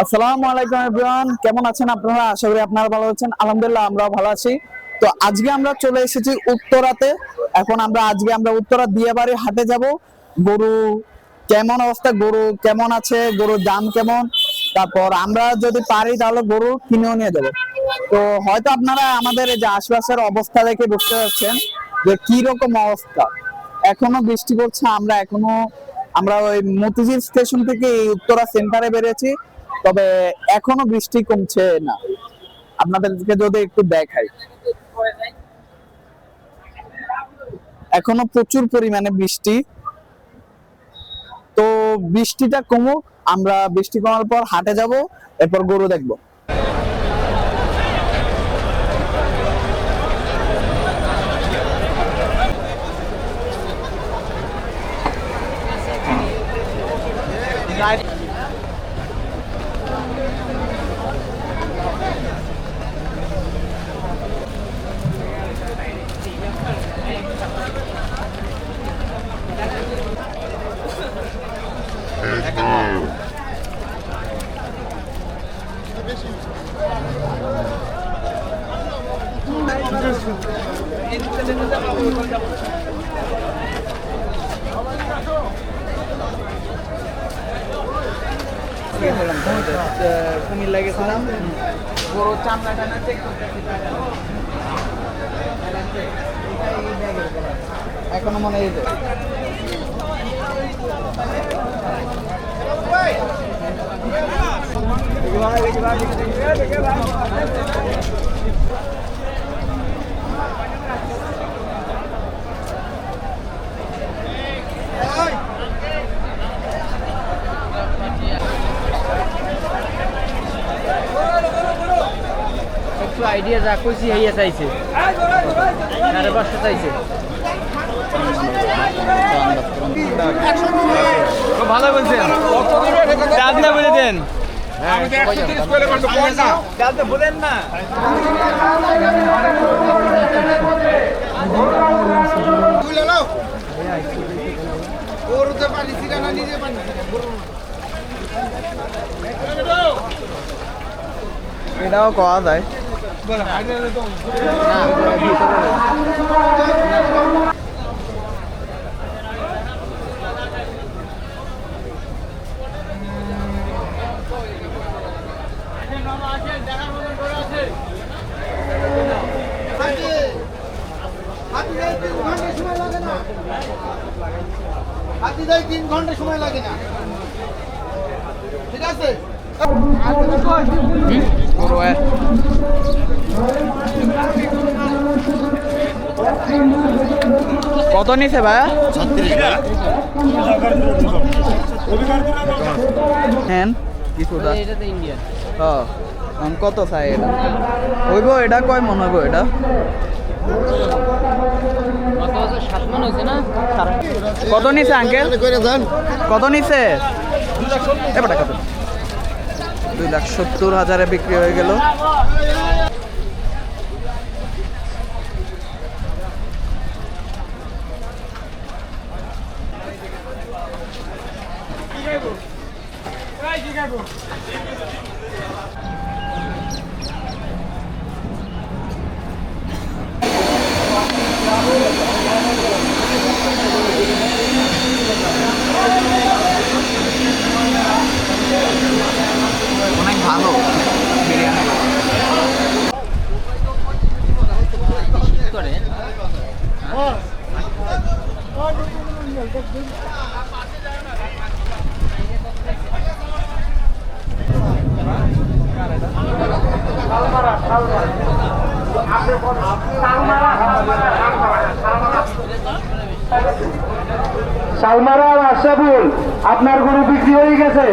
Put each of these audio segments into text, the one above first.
আসসালামু আলাইকুম এভরিওয়ান, কেমন আছেন আপনারা? আশা করি আপনারা ভালো আছেন। আলহামদুলিল্লাহ আমরাও ভালো আছি। তো আজকে আমরা চলে এসেছি উত্তরাতে। এখন আজকে আমরা উত্তরা দিয়াবাড়ি হাটে যাব। গরু কেমন অবস্থা, গরু কেমন আছে, গরুর দাম কেমন, তারপর আমরা যদি পারি তাহলে গরু কিনেও নিয়ে যাবো। তো হয়তো আপনারা আমাদের এই যে আশপাশের অবস্থা দেখে বুঝতে পারছেন যে কি রকম অবস্থা। এখনো বৃষ্টি পড়ছে। আমরা ওই মতিঝিল স্টেশন থেকে এই উত্তরা সেন্টারে বেরিয়েছি, তবে এখনো বৃষ্টি কমছে না। আপনাদেরকে যদি একটু দেখাই, এখনো প্রচুর পরিমাণে বৃষ্টি। তো বৃষ্টিটা কমুক, আমরা বৃষ্টি কমার পর হাটে যাব, এরপর গরু দেখবো। কুমিল্লা গেছিলাম, বড় চামড়া চেক করতে, এখনো মনে হয় আইডিয়া যা কইছি হইয়া চাইছে, সাড়ে 500 চাইছে। ভালো বলছেন, আপনি বলে দেন। বলেন না, এটাও করা যায়। হাতি দেয় 3 ঘন্টা সময় লাগে না, ঠিক আছে? কত নিছে ভাই? 36 হ্যাঁ কিছুটা। এটা তো ইন্ডিয়ান। কত চাই এটা? হইব এটা কয় মন হইব এটা? কত নিছে আঙ্কেল? কত নিছে? 2,70,000 বিক্রি হয়ে গেল। অনেক ভালো বিরিয়ানি করে। শালমারা আর আশরাফুল, আপনার গরু বিক্রি হয়ে গেছে।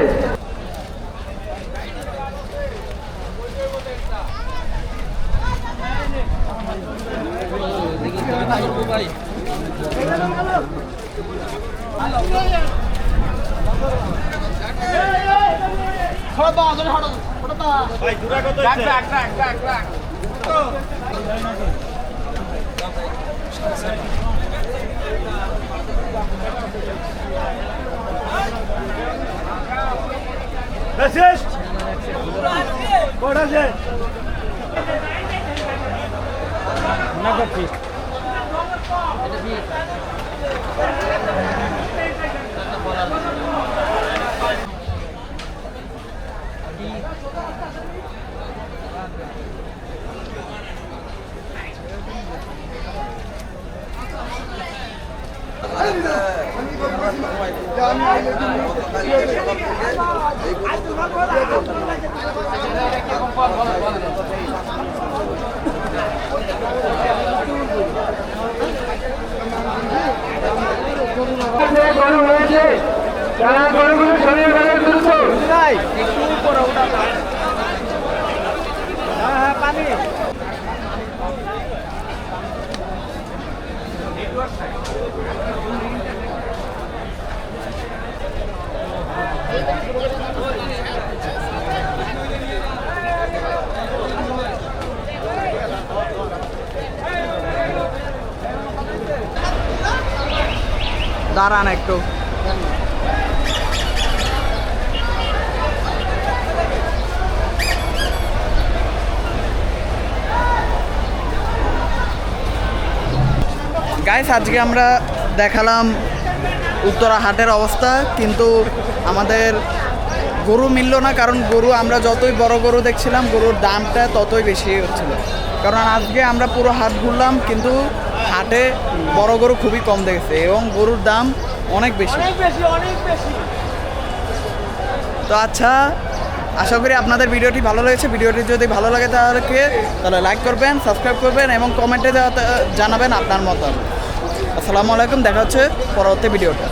না করছি দাঁড়ান একটু। গাইস, আজকে আমরা দেখালাম উত্তরা হাটের অবস্থা, কিন্তু আমাদের গরু মিলল না। কারণ গরু আমরা যতই বড় গরু দেখছিলাম, গরুর দামটা ততই বেশি হচ্ছিল। কারণ আজকে আমরা পুরো হাট ঘুরলাম, কিন্তু হাটে বড় গরু খুবই কম দেখেছে এবং গরুর দাম অনেক বেশি। তো আচ্ছা, আশা করি আপনাদের ভিডিওটি ভালো লেগেছে। ভিডিওটি যদি ভালো লাগে তাহলে লাইক করবেন, সাবস্ক্রাইব করবেন এবং কমেন্টে জানাবেন আপনার মতামত। আসসালামু আলাইকুম, দেখা হচ্ছে পরবর্তী ভিডিওটা।